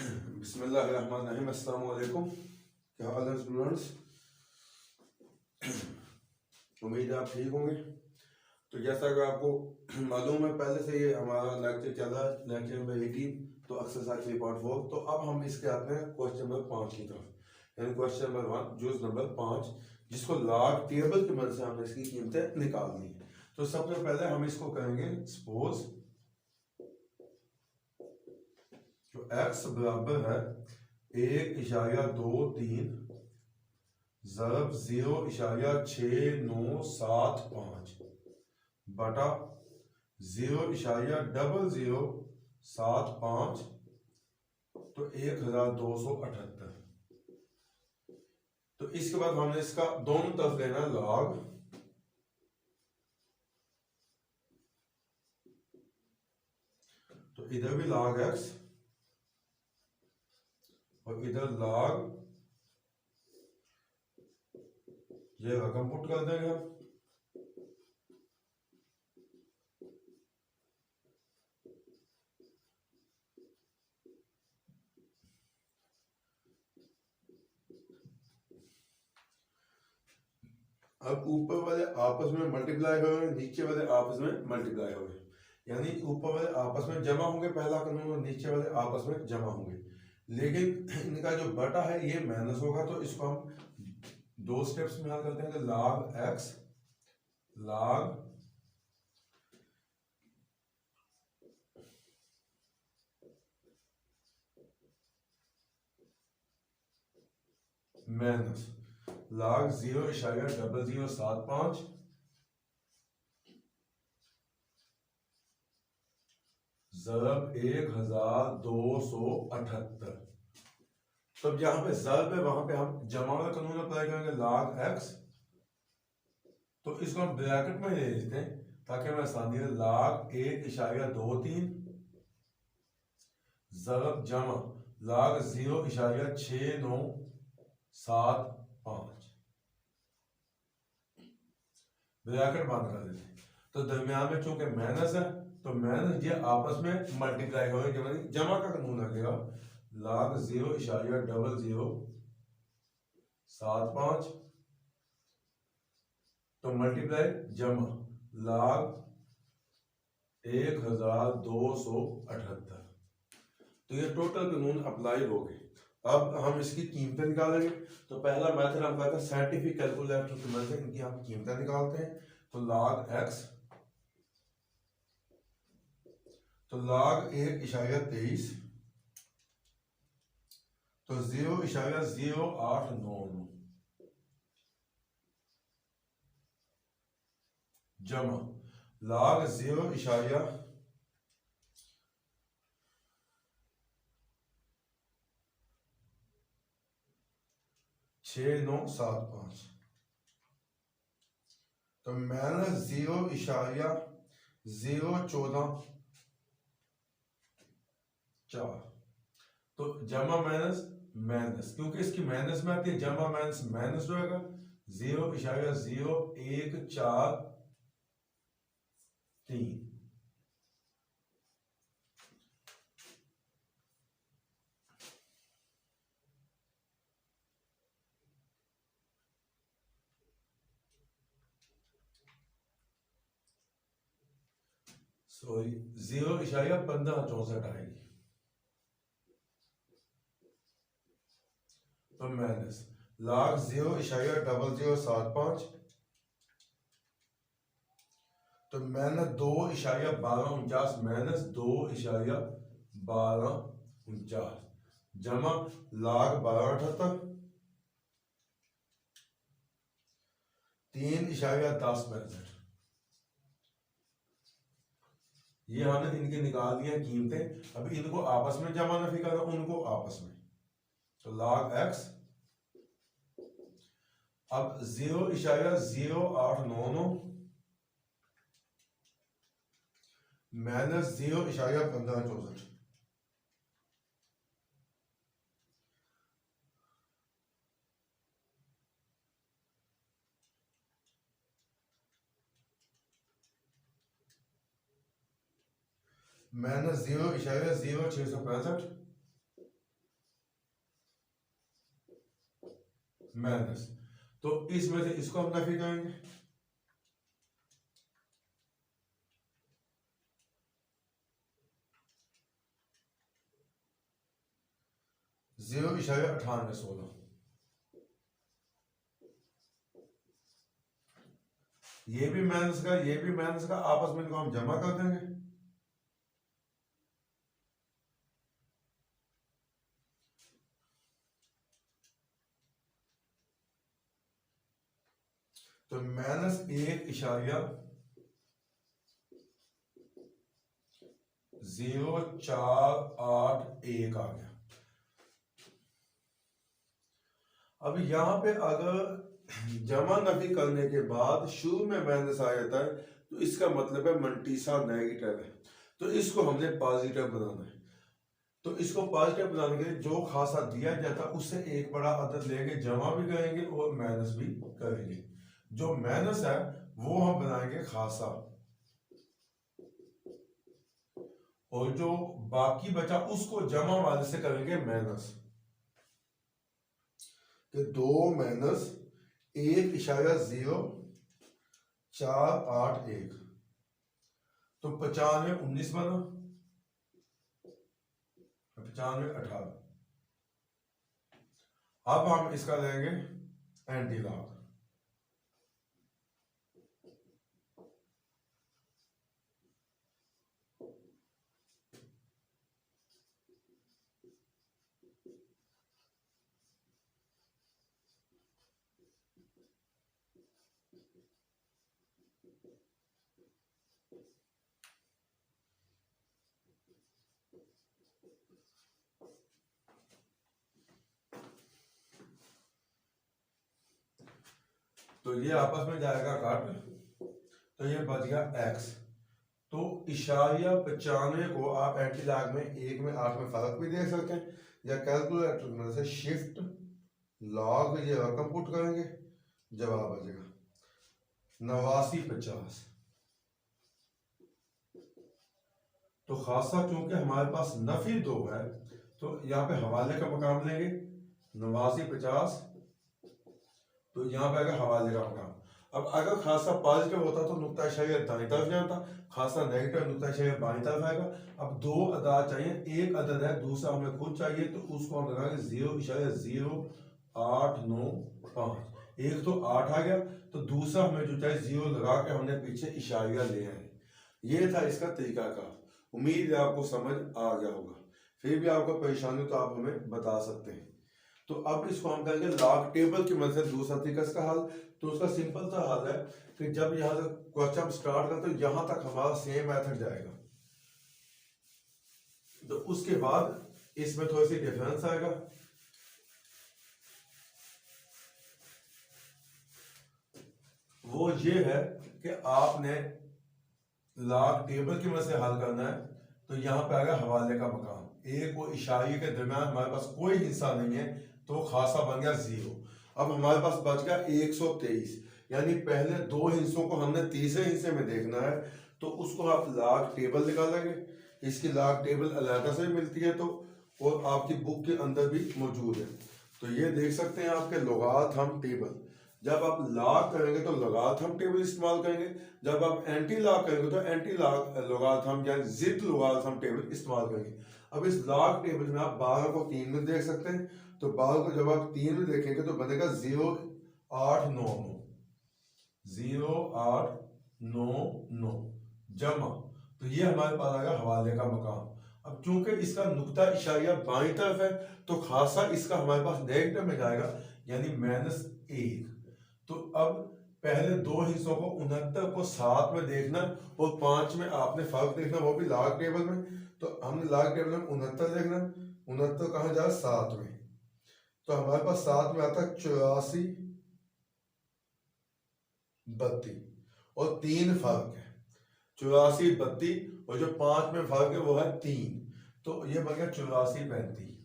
बिस्मिल्लाहिर्रहमानिर्रहीम। अस्सलाम वालेकुम। क्या हाल है स्टूडेंट्स? उम्मीद है आप ठीक होंगे। तो जैसा कि आपको मालूम है, पहले से ये हमारा लेक्चर चल रहा है, लेक्चर नंबर 18, तो एक्सरसाइज 3.4। तो अब हम इसके आते हैं क्वेश्चन नंबर 5 की तरफ, यानी क्वेश्चन नंबर 1 जुज नंबर 5, जिसको लॉग टेबल की मदद से हमने इसकी कीमतें निकालनी है। तो सबसे पहले हम इसको करेंगे सपोज जो एक्स बराबर है 1.23 ज़रब 0.6975 बटा 0.0075, तो 1278। तो इसके बाद हमने इसका दोनों तरफ लेना लॉग, तो इधर भी लॉग एक्स और इधर लॉग, ये रकम पुट कर देंगे हम। अब ऊपर वाले आपस में मल्टीप्लाई हो गए, नीचे वाले आपस में मल्टीप्लाई हो गए, यानी ऊपर वाले आपस में जमा होंगे पहला कानून, और नीचे वाले आपस में जमा होंगे। लेकिन इनका जो बटा है ये माइनस होगा, तो इसको हम दो स्टेप्स में हल करते हैं। Log x log minus log 0.0075 ज़रब 1278। तब जहां पे ज़रब है वहां पे हम जमा वाला कानून अप्लाई करेंगे, लॉग एक्स, तो इसको हम ब्रैकेट में ले लेते हैं ताकि हमें आसानी है। लॉग 1.23 ज़रब जमा लॉग 0.6975, ब्रैकेट बंद कर देते हैं। तो दरमियान में चूंकि माइनस है, तो माइनस ये आपस में मल्टीप्लाई हो गए, जमा का कानून लगेगा। लॉग 0.0075, तो मल्टीप्लाई जमा लॉग 1278, तो ये टोटल कानून अप्लाई हो गए। अब हम इसकी कीमतें निकालेंगे। तो पहला मेथड हम कहते हैं साइंटिफिक कैलकुलेटर की मदद से इनकी हम कीमतें निकालते हैं। तो लॉग एक्स, तो लॉग 1.23, तो 0.0899 जमा लॉग 0.6975, तो माइनस 0.014, तो जमा माइनस माइनस, क्योंकि इसकी माइनस में आती है, जमा माइनस माइनस रहेगा। 0.0143, सॉरी 0.1564 आएगी, तो माइनस लॉग 0.0075, तो माइनस 2.1249 माइनस 2.1249 जमा लॉग 1278, 3.1065। ये हमने इनके निकाल दिया कीमतें। अभी इनको आपस में जमा नहीं करना, उनको आपस में। तो लॉग एक्स, अब 0.0899 माइनस 0.1564, माइनस 0.0665, माइनस, तो इसमें से इसको हम नफी करेंगे, जीरो इशारे 9816, ये भी माइनस का ये भी माइनस का, आपस में इनको हम जमा कर देंगे, तो माइनस 1.0481 आ गया। अब यहां पे अगर जमा नफी करने के बाद शुरू में माइनस आ जाता है तो इसका मतलब है मंटीसा नेगेटिव है, तो इसको हमने पॉजिटिव बनाना है। तो इसको पॉजिटिव बनाने के लिए जो खासा दिया जाता है उससे एक बड़ा अदद लेंगे, जमा भी करेंगे और माइनस भी करेंगे। जो माइनस है वो हम बनाएंगे खासा, और जो बाकी बचा उसको जमा वाले से करेंगे माइनस। तो 2 माइनस 1.0481, तो 95 19 बना, 95 18। अब हम इसका लेंगे एंटी लॉग, तो ये आपस में जाएगा काट, तो ये बच गया x। तो इशारिया 95 को आप एंटी लॉग में 1 में 8 में फर्क भी देख सकते हैं, या कैलकुलेटर में से शिफ्ट लॉग ये रकम पुट करेंगे, जवाब आ जाएगा 8950। तो खासा चूंकि हमारे पास नफी 2 है तो यहाँ पे हवाले का मकाम लेंगे 8950, तो यहाँ पे आएगा हवाले का मकाम। अब अगर खासा पॉजिटिव होता तो नुक्ता इशारा दाईं तरफ जाता, खासा नेगेटिव नुक्ता इशारा बाईं तरफ आएगा। अब 2 अदाद चाहिए, एक अदद है दूसरा हमें खुद चाहिए, तो उसको हम लगाएंगे 0.0895। एक तो 8 आ गया, तो दूसरा हमें जो चाहिए 0 लगा के हमने पीछे इशारिया ले आए। ये था इसका तरीका का। उम्मीद है आपको समझ आ गया होगा, फिर भी आपको परेशानी तो आप हमें बता सकते हैं। तो अब इसको हम करेंगे लॉग टेबल की मदद से दूसरा तरीका इसका हल। तो उसका सिंपल सा हल है कि जब यहाँ से क्वेश्चन स्टार्ट करते तो यहाँ तक हमारा सेम मेथड जाएगा, तो उसके बाद इसमें थोड़ी सी डिफरेंस आएगा। वो ये है कि आपने लॉग टेबल की मदद से हल करना है, तो यहाँ पे आएगा हवाले का मकाम, एक वो इशारे के दरमियान हमारे पास कोई हिस्सा नहीं है, तो खासा बन गया 0। अब हमारे पास बच गया 123, यानी पहले 2 हिस्सों को हमने तीसरे हिस्से में देखना है, तो उसको आप लॉग टेबल निकालेंगे। इसकी लॉग टेबल अलहदा से मिलती है, तो और आपकी बुक के अंदर भी मौजूद है। तो ये देख सकते हैं आपके लोगाथम टेबल। जब आप लॉग करेंगे तो लोगाथम टेबल इस्तेमाल करेंगे, जब आप एंटी लॉग करेंगे तो एंटी लॉग लोगाथम या जिद लोगाथम टेबल इस्तेमाल करेंगे। अब इस लॉग टेबल में आप 12 को 3 में देख सकते हैं, तो 12 को जब आप 3 में देखेंगे तो बनेगा 0899, 0899 जमा, तो ये हमारे पास आएगा हवाले का मकाम। अब चूंकि इसका नुक्ता इशारिया बाईं तरफ है, तो खासा इसका हमारे पास नेगेटिव में जाएगा, यानी -1। तो अब पहले 2 हिस्सों को 69 को 7 में देखना और 5 में आपने फर्क देखना, वो भी लॉग टेबल में। तो हमने लॉग टेबल में 69 देखना, 69 कहाँ जा 7 में, तो हमारे पास 7 में आता है 84 32 और 3 फर्क है, 84 32 और जो 5 में फर्क है वो है 3, तो ये बन गया 84 35।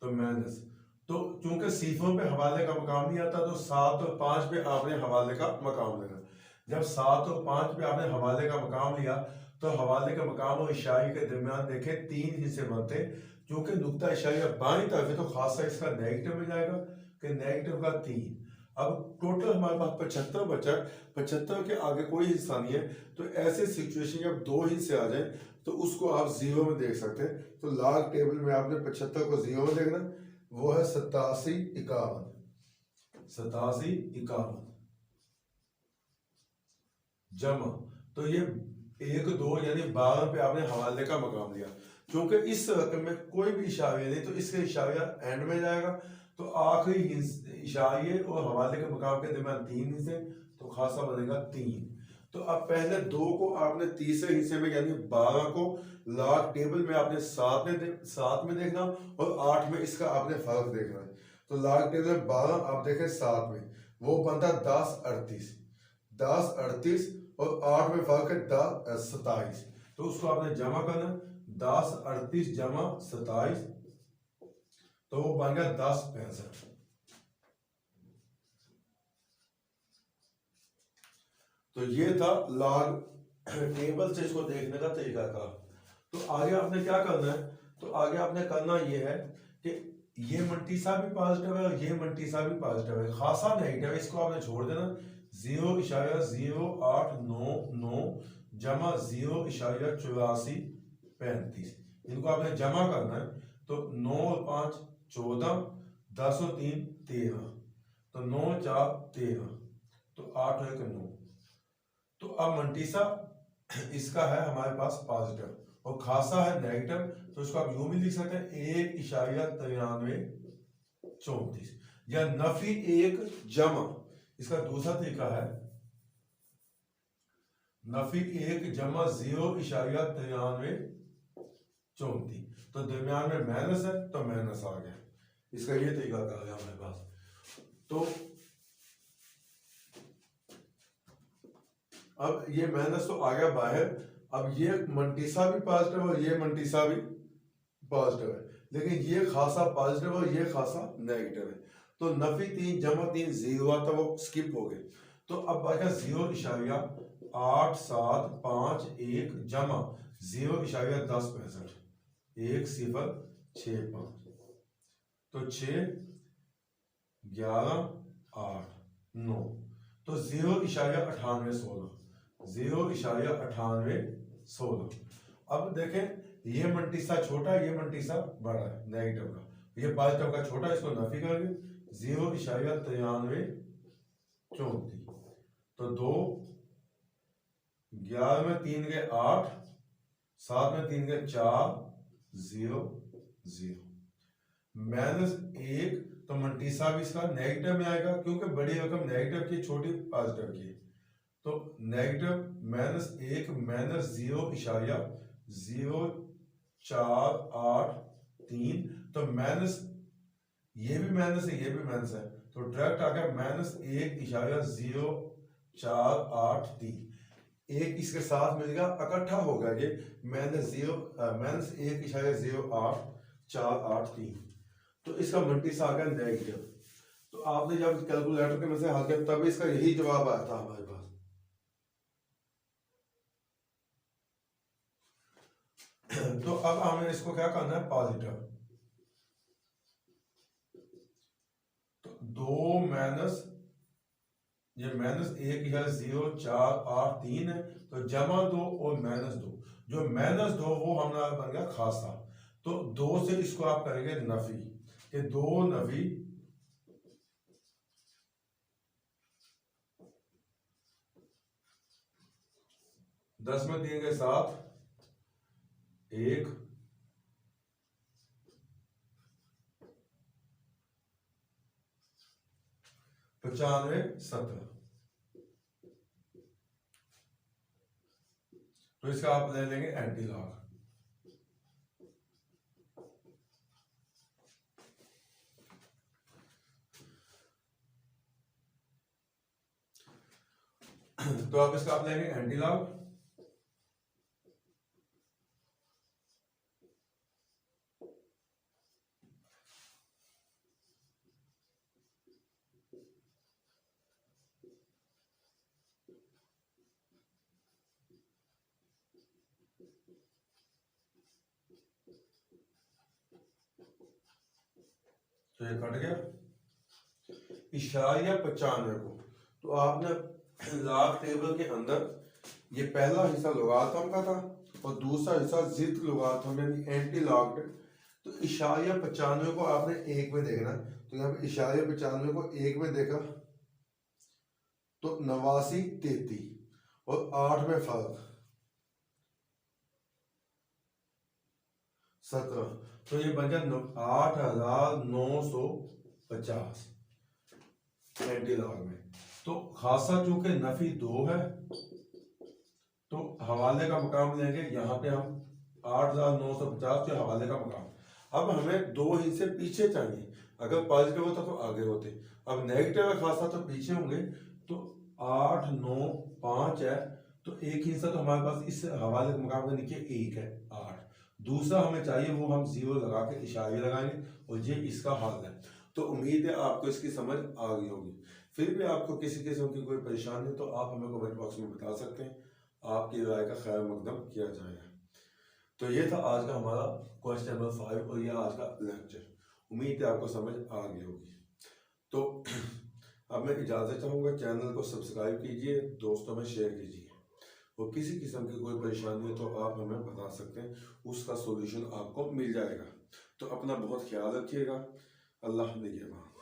तो माइनस, तो चूंकि सिफरों पे हवाले का मकाम नहीं आता, तो 7 और 5 पे आपने हवाले का मकाम लेना। जब 7 और 5 पे आपने हवाले का मकाम लिया तो हवाले का मकाम और इशारे के दरमियान देखें 3 हिस्से बनते हैं। क्योंकि नुक्ता इशारिया बाईं तरफ है तो खासा इसका नेगेटिव में जाएगा कि नेगेटिव का 3। अब टोटल हमारे पास 75 बचा। 75 के आगे कोई हिस्सा नहीं है। तो ऐसे सिचुएशन जब 2 हिस्से आ जाए तो उसको आप जीरो में देख सकते हैं। तो लॉग टेबल में आपने 75 को जीरो में देखना, वो है 87 51। 87 51 जमा, तो ये 1 2 यानी 12 पे आपने हवाले का मकाम लिया। क्योंकि इस रकम में कोई भी इशारिया नहीं तो इसका इशारिया एंड में जाएगा। तो आखिरी इशारिये और हवाले के मकाम के दरमियान 3 हिस्से, तो खासा बनेगा 3। तो अब पहले 2 को आपने तीसरे हिस्से में यानी 12 को लॉग टेबल में आपने 7 में देखना और 8 में इसका आपने फर्क देखना है। तो लॉग टेबल में 12 आप देखें 7 में, वो बनता 10 38। 10 38 और 8 में फर्क है 10 27। तो उसको आपने जमा करना, 10 38 जमा 27, तो वो बन गया 10 65। तो ये था लॉग टेबल से इसको देखने का तरीका का। तो आगे आपने क्या करना है, तो आगे आपने करना ये है कि ये मल्टीसा भी पॉजिटिव है और ये मल्टीसा भी पॉजिटिव है, खासा नेगेटिव है, इसको आपने छोड़ देना। 0.0899 जमा 0.84 35, इनको आपने जमा करना है। तो 9 और 5 14, 10 और 3 13, तो 9 4 13, तो 8 और 1 9। तो अब मंटीसा इसका है हमारे पास पॉजिटिव और खासा है नेगेटिव, तो इसको आप यूं भी लिख सकते हैं 1.93 या नफी 1 जमा, इसका दूसरा तरीका है नफी 1 जमा 0.93 तो दरमियान में माइनस है तो माइनस आ गया, इसका ये तरीका कर गया हमारे पास। तो अब ये माइनस तो आ गया बाहर। अब ये मंटीसा भी पॉजिटिव और ये मंटीसा भी पॉजिटिव है, लेकिन ये खासा पॉजिटिव और ये खासा नेगेटिव है। तो नफी 3 जमा 3 0 आता, वो स्किप हो गए। तो अब बचा 0.8751 जमा 0.10 65 1065, तो 6 11 8 9, तो 0.98 16। अब देखें ये मंटीसा छोटा है, ये मंटीसा बड़ा है नेगेटिव का, ये पॉजिटिव का छोटा, इसको नफी करेंगे 0.93 34, तो 2 11 में 3 के 8, 7 में 3 के 4 0 0 -1। तो मंटीसा भी इसका नेगेटिव में आएगा क्योंकि बड़ी रकम नेगेटिव की, छोटी पॉजिटिव की। तो नेगेटिव -1 -0.0483, तो माइनस, ये भी माइनस है ये भी माइनस है, तो डायरेक्ट आ गया -1.0483। एक इसके साथ मिल गया, इकट्ठा हो गया ये -1.0843। तो इसका मल्टीसा आ गया नेगेटिव। तो आपने जब कैलकुलेटर के में से हल किया तब इसका यही जवाब आया था हमारे पास। तो अब हमें इसको क्या करना है, पॉजिटिव। तो 2 माइनस, ये -1 है 0.483 है, तो जमा 2 और -2, जो -2 वो हमारा बन गया खासा। तो 2 से इसको आप करेंगे नफी, कि 2 नफी 10 में 3 के 7 1 95 17, तो इसका आप ले लेंगे एंटी लॉग। तो आप इसका आप लेंगे एंटी लॉग। तो ये कट गया। इशारिया 95 को तो आपने लॉग टेबल के अंदर ये पहला हिस्सा लोगारिथम का था और दूसरा हिस्सा जिद लोगारिथम यानी एंटी लॉग्ड। तो इशारिया 95 को आपने एक में देखना। तो यहाँ पे इशारिया 95 को एक में देखा तो 89 33 और 8 में फर्क 17। तो ये बन गया 8950 एंटी लॉग में। तो खासा चूंकि नफी 2 है तो हवाले का मकाम लेंगे। यहाँ पे हम 8950 के हवाले का मकाम। अब हमें 2 हिस्से पीछे चाहिए। अगर पॉजिटिव होता तो आगे होते, अब नेगेटिव है खासा तो पीछे होंगे। तो 8 9 5 है तो एक हिस्सा तो हमारे पास इस हवाले के मकाम के नीचे 1 है 8। दूसरा हमें चाहिए वो हम 0 लगा के इशारे लगाएंगे और ये इसका हल है। तो उम्मीद है आपको इसकी समझ आ गई होगी। फिर भी आपको किसी किस्म की कोई परेशानी हो तो आप हमें कमेंट बॉक्स में बता सकते हैं, आपकी राय का खैर मकदम किया जाएगा। तो ये था आज का हमारा क्वेश्चन नंबर 5 और ये आज का लेक्चर। उम्मीद है आपको समझ आ गई होगी। तो अब मैं इजाज़त चाहूँगा, चैनल को सब्सक्राइब कीजिए, दोस्तों में शेयर कीजिए और किसी किस्म की कोई परेशानी हो तो आप हमें बता सकते हैं, उसका सोल्यूशन आपको मिल जाएगा। तो अपना बहुत ख्याल रखिएगा। अल्लाह निगहबान।